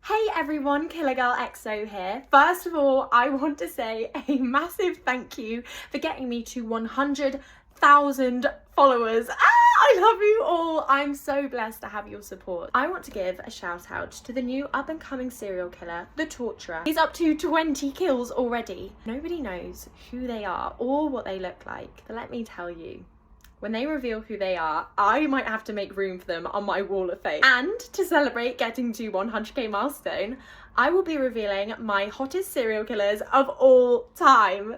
Hey everyone, Killer Girl XO here. First of all, I want to say a massive thank you for getting me to 100,000 followers. I love you all. I'm so blessed to have your support. I want to give a shout out to the new up and coming serial killer, the Torturer. He's up to 20 kills already. Nobody knows who they are or what they look like, but let me tell you, when they reveal who they are, I might have to make room for them on my wall of fame. And to celebrate getting to 100k milestone, I will be revealing my hottest serial killers of all time.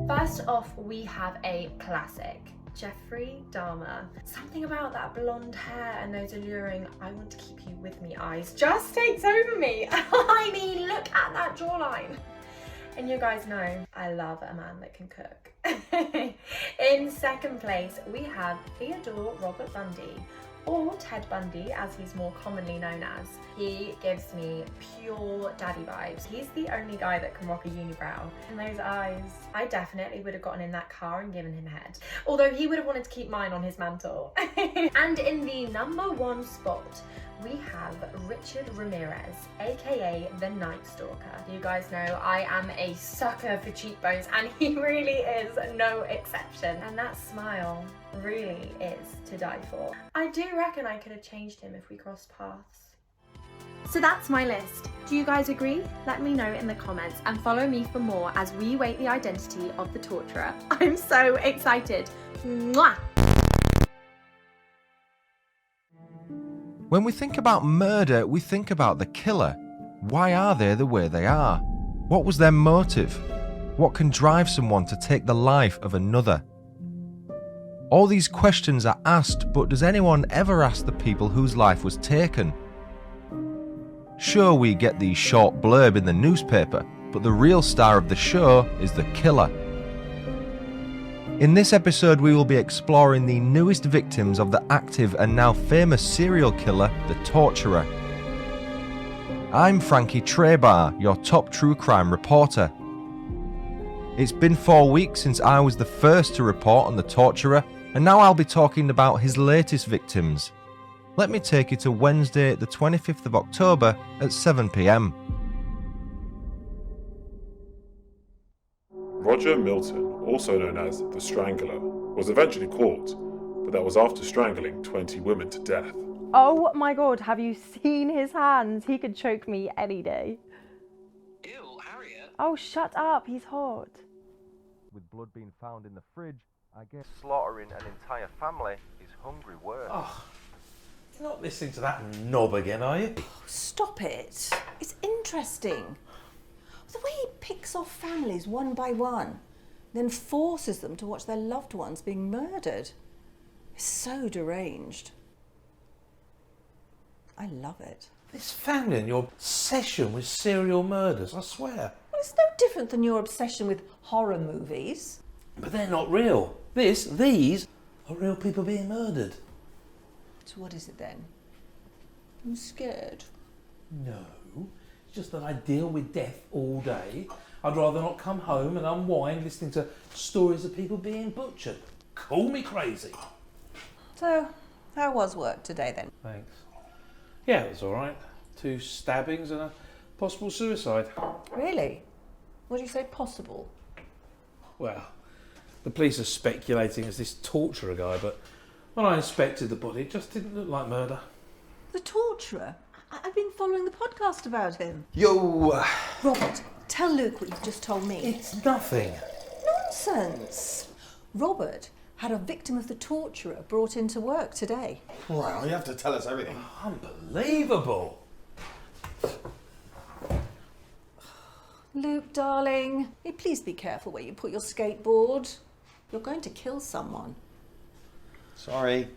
First off, we have a classic. Jeffrey Dahmer. Something about that blonde hair and those alluring "I want to keep you with me" eyes just takes over me. I mean, look at that jawline. And you guys know I love a man that can cook. In second place, we have Theodore Robert Bundy, or Ted Bundy as he's more commonly known as. He gives me pure daddy vibes. He's the only guy that can rock a unibrow. And those eyes, I definitely would have gotten in that car and given him head. Although he would have wanted to keep mine on his mantle. And in the number one spot, we have Richard Ramirez, aka the Night Stalker. You guys know I am a sucker for cheekbones, and he really is no exception. And that smile really is to die for. I do reckon I could have changed him if we crossed paths. So that's my list. Do you guys agree? Let me know in the comments and follow me for more as we await the identity of the torturer. I'm so excited. Mwah! When we think about murder, we think about the killer. Why are they the way they are? What was their motive? What can drive someone to take the life of another? All these questions are asked, but does anyone ever ask the people whose life was taken? Sure, we get the short blurb in the newspaper, but the real star of the show is the killer. In this episode, we will be exploring the newest victims of the active and now famous serial killer, the Torturer. I'm Frankie Treybar, your top true crime reporter. It's been 4 weeks since I was the first to report on the Torturer, and now I'll be talking about his latest victims. Let me take you to Wednesday, the 25th of October at 7 p.m. Roger Milton, also known as the Strangler, was eventually caught, but that was after strangling 20 women to death. Oh my god, have you seen his hands? He could choke me any day. Ew, Harriet. Oh, shut up, he's hot. With blood being found in the fridge, I guess slaughtering an entire family is hungry work. Oh, you're not listening to that knob again, are you? Stop it. It's interesting. The way he picks off families one by one, then forces them to watch their loved ones being murdered. It's so deranged. I love it. This family and your obsession with serial murders, I swear. Well, it's no different than your obsession with horror movies. But they're not real. These are real people being murdered. So what is it then? I'm scared. No, it's just that I deal with death all day. I'd rather not come home and unwind listening to stories of people being butchered. Call me crazy. So, how was work today then? Thanks. Yeah, it was all right. 2 stabbings and a possible suicide. Really? What do you say possible? Well, the police are speculating it's this torturer guy, but when I inspected the body, it just didn't look like murder. The torturer? I've been following the podcast about him. Yo! Robert, tell Luke what you've just told me. It's nothing. Nonsense. Robert had a victim of the torturer brought into work today. Well, you have to tell us everything. Unbelievable. Luke, darling, please be careful where you put your skateboard. You're going to kill someone. Sorry.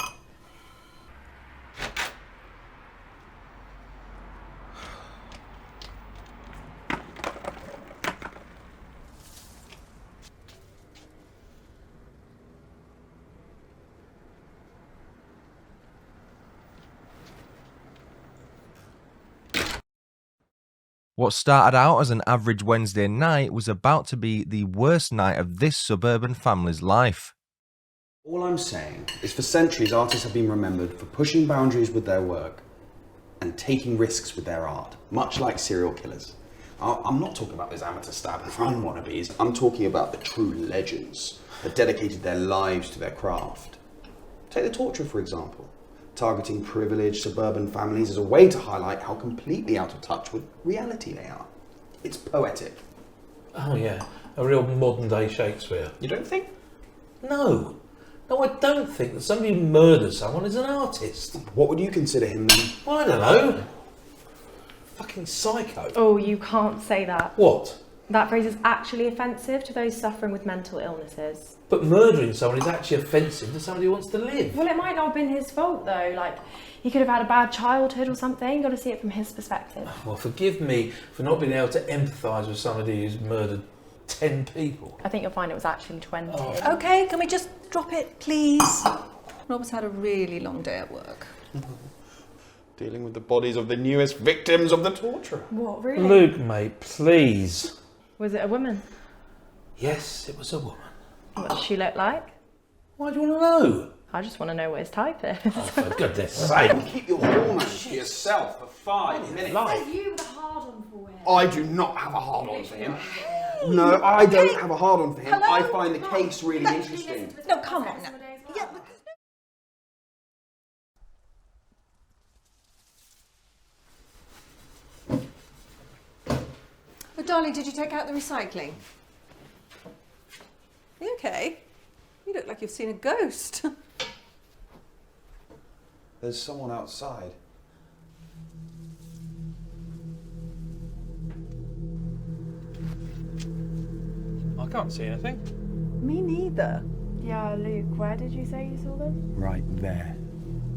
What started out as an average Wednesday night was about to be the worst night of this suburban family's life. All I'm saying is for centuries artists have been remembered for pushing boundaries with their work and taking risks with their art, much like serial killers. I'm not talking about those amateur stab and run wannabes, I'm talking about the true legends that dedicated their lives to their craft. Take the torture, for example. Targeting privileged suburban families as a way to highlight how completely out of touch with reality they are. It's poetic. Oh yeah, a real modern day Shakespeare. You don't think? No, I don't think that somebody who murders someone is an artist. What would you consider him then? Well, I don't know. Fucking psycho. Oh, you can't say that. What? That phrase is actually offensive to those suffering with mental illnesses. But murdering someone is actually offensive to somebody who wants to live. Well, it might not have been his fault though. Like, he could have had a bad childhood or something. Got to see it from his perspective. Well, forgive me for not being able to empathise with somebody who's murdered 10 people. I think you'll find it was actually 20. Oh. Okay, can we just drop it, please? Rob's had a really long day at work. Dealing with the bodies of the newest victims of the torture. What, really? Luke, mate, please. Was it a woman? Yes, it was a woman. What does she look like? Why do you want to know? I just want to know what his type is. Oh, for goodness sake. Keep your hormones to yourself for 5 minutes. You with a hard on for him. I do not have a hard-on for him. No, I don't have a hard-on for him. Hello? I find the case really interesting. No, come on now. Yeah, Oh, darling, did you take out the recycling? You okay? You look like you've seen a ghost. There's someone outside. I can't see anything. Me neither. Yeah, Luke, where did you say you saw them? Right there.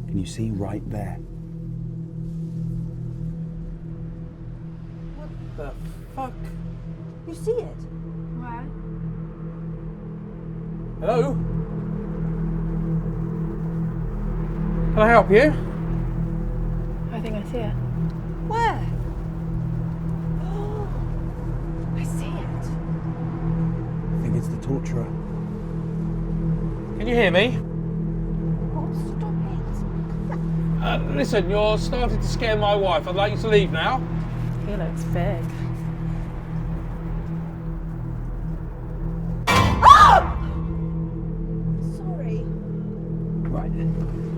Can you see right there? What the fuck? You see it? Where? Hello? Can I help you? I think I see it. Where? Oh, I see it. I think it's the torturer. Can you hear me? Oh, stop it. Listen, you're starting to scare my wife. I'd like you to leave now. He looks big. Sorry. Right.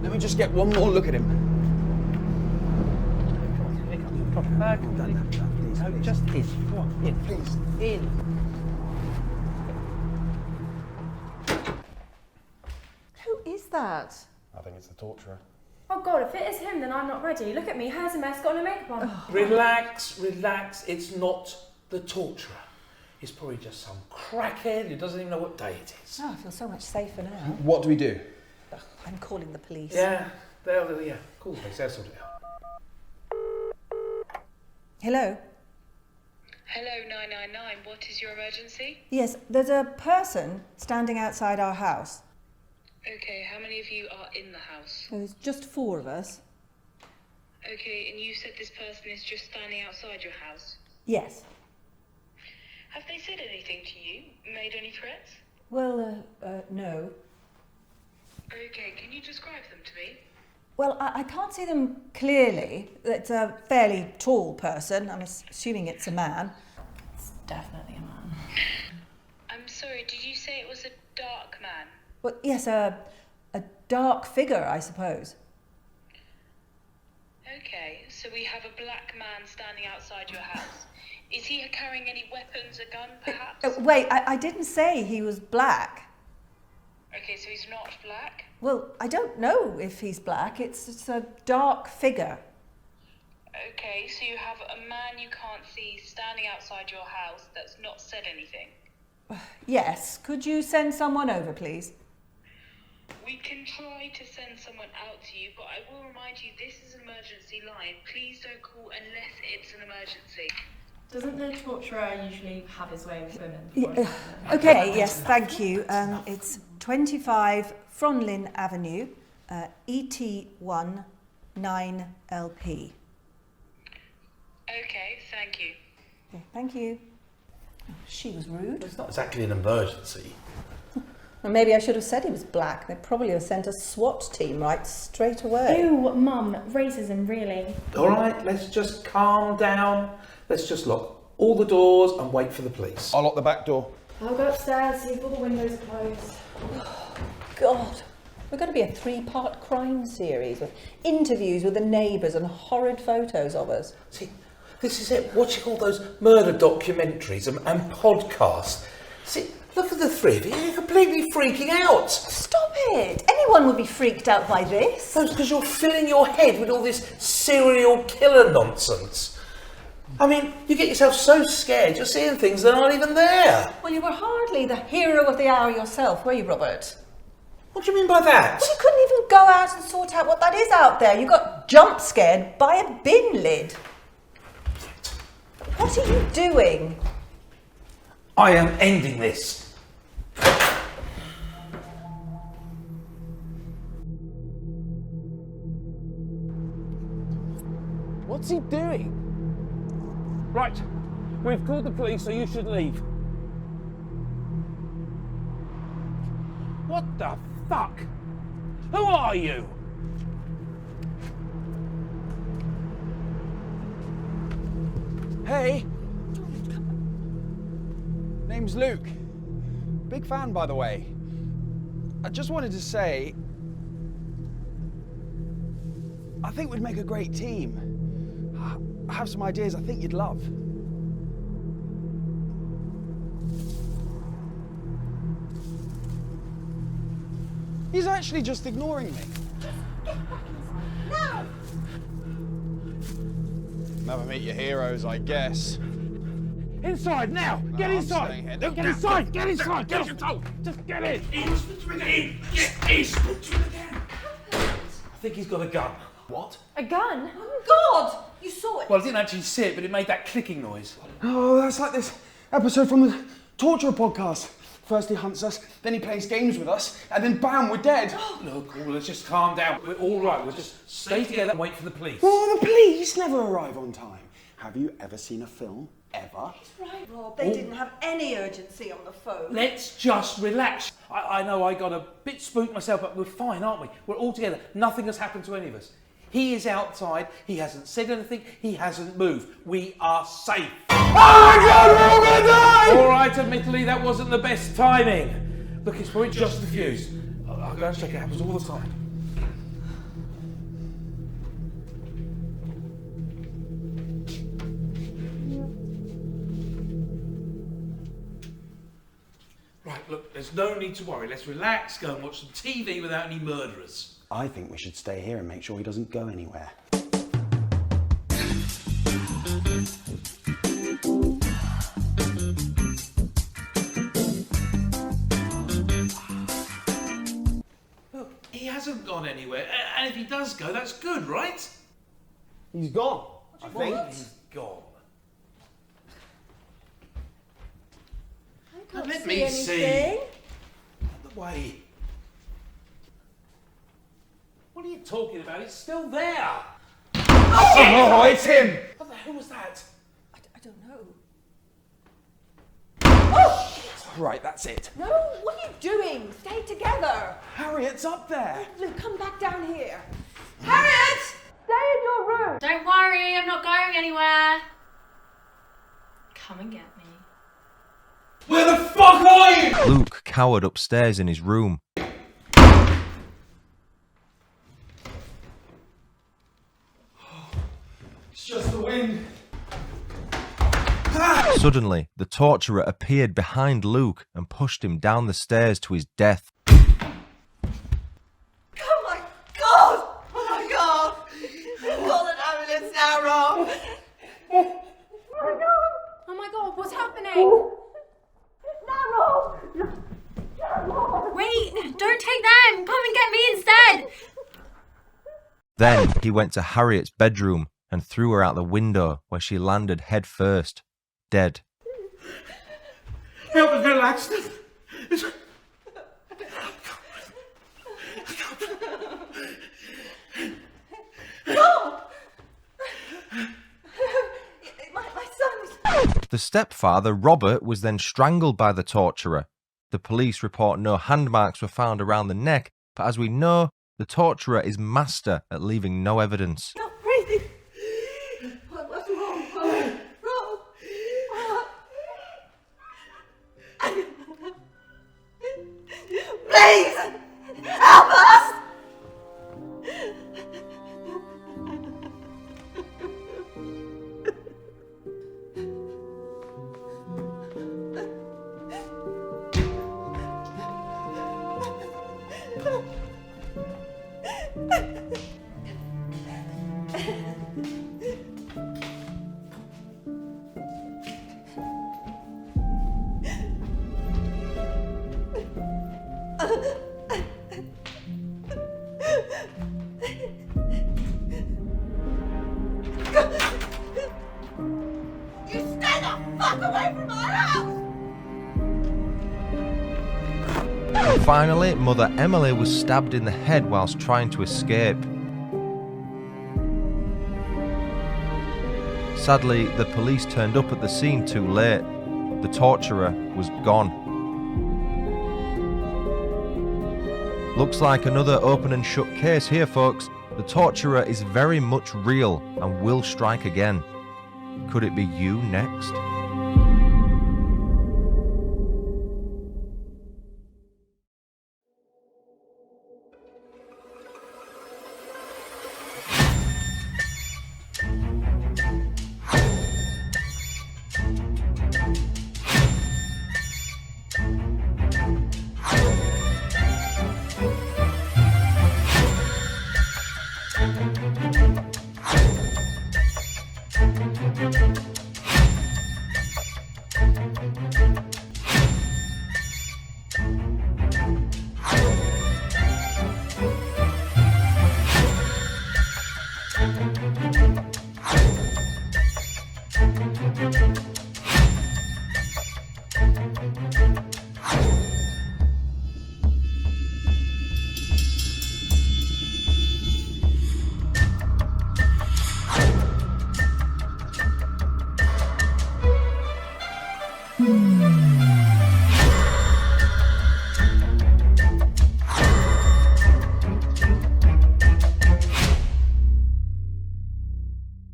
Let me just get one more look at him. No, just in. Come on, in. Please. In. Who is that? I think it's the torturer. Oh God, if it is him, then I'm not ready. Look at me, hair's a mess, got no makeup on. Relax, relax. It's not the torturer. It's probably just some crackhead who doesn't even know what day it is. Oh, I feel so much safer now. What do we do? Ugh, I'm calling the police. Yeah, yeah. Cool, they'll sort it out. Hello? Hello 999, what is your emergency? Yes, there's a person standing outside our house. Okay, how many of you are in the house? So there's just 4 of us. Okay, and you said this person is just standing outside your house. Yes. Have they said anything to you? Made any threats? Well, no. Okay, can you describe them to me? Well, I can't see them clearly. It's a fairly tall person. I'm assuming it's a man. It's definitely a man. I'm sorry, did you say it was a dark man? Well, yes, a dark figure, I suppose. Okay, so we have a black man standing outside your house. Is he carrying any weapons, a gun perhaps? Wait, I didn't say he was black. Okay, so he's not black? Well, I don't know if he's black. It's a dark figure. Okay, so you have a man you can't see standing outside your house that's not said anything. Yes. Could you send someone over, please? We can try to send someone out to you, but I will remind you this is an emergency line. Please don't call unless it's an emergency. Doesn't the torturer usually have his way with women? Yeah, okay, yes, thank you. It's 25 Fronlin Avenue, ET1 9LP. Okay, thank you. Okay, thank you. Oh, she was rude. It's not exactly an emergency. Or maybe I should have said he was black. They'd probably have sent a SWAT team right straight away. Ew, Mum, racism, really. All right, let's just calm down. Let's just lock all the doors and wait for the police. I'll lock the back door. I'll go upstairs, see if all the windows are closed. God, we're going to be a 3-part crime series with interviews with the neighbours and horrid photos of us. See, this is it. Watching all those murder documentaries and podcasts. See, look at the three of you. You're completely freaking out. Stop it! Anyone would be freaked out by this. That's because you're filling your head with all this serial killer nonsense. I mean, you get yourself so scared you're seeing things that aren't even there. Well, you were hardly the hero of the hour yourself, were you, Robert? What do you mean by that? Well, you couldn't even go out and sort out what that is out there. You got jump scared by a bin lid. What are you doing? I am ending this. What's he doing? Right, we've called the police, so you should leave. What the fuck? Who are you? Hey! Name's Luke. Big fan, by the way. I just wanted to say, I think we'd make a great team. I have some ideas I think you'd love. He's actually just ignoring me. No! Never meet your heroes, I guess. Inside, now! Get I'm inside! staying here. Get inside! Get inside! Get inside! Just get in! I think he's got a gun. What? A gun? Oh, God! You saw it. Well, I didn't actually see it, but it made that clicking noise. Oh, that's like this episode from the Torturer podcast. First he hunts us, then he plays games with us, and then bam, we're dead. Look, let's just calm down. We're all right. We'll just stay together and wait for the police. Well, the police never arrive on time. Have you ever seen a film? Ever? Right, Rob. They didn't have any urgency on the phone. Let's just relax. I know I got a bit spooked myself, but we're fine, aren't we? We're all together. Nothing has happened to any of us. He is outside. He hasn't said anything. He hasn't moved. We are safe. Oh my God, we're all gonna die! All right, admittedly, that wasn't the best timing. Look, it's probably just the fuse. I'll go and check. It happens all the time. Right, look, there's no need to worry. Let's relax, go and watch some TV without any murderers. I think we should stay here and make sure he doesn't go anywhere. Look, he hasn't gone anywhere. And if he does go, that's good, right? He's gone, I think. He's gone. I can't Let see me see. anything. Out the way. What are you talking about? It's still there. Oh, it's him! What the hell was that? I don't know. Right, that's it. No, what are you doing? Stay together. Harriet's up there. Luke, come back down here. Harriet! Stay in your room. Don't worry, I'm not going anywhere. Come and get me. Where the fuck are you? Luke cowered upstairs in his room. It's just the wind. Suddenly, the torturer appeared behind Luke and pushed him down the stairs to his death. Oh my God! Oh my God! Call an ambulance now, Rob. Oh my God, what's happening? Now, Rob! Wait, don't take them. Come and get me instead. Then he went to Harriet's bedroom and threw her out the window, where she landed head first, dead. Help us relax. My son's... The stepfather, Robert, was then strangled by the torturer. The police report no hand marks were found around the neck, but as we know, the torturer is master at leaving no evidence. Not breathing. What's wrong? Wrong. Please help us. You stay the fuck away from our house! And finally, Mother Emily was stabbed in the head whilst trying to escape. Sadly, the police turned up at the scene too late. The torturer was gone. Looks like another open and shut case here, folks. The torturer is very much real and will strike again. Could it be you next?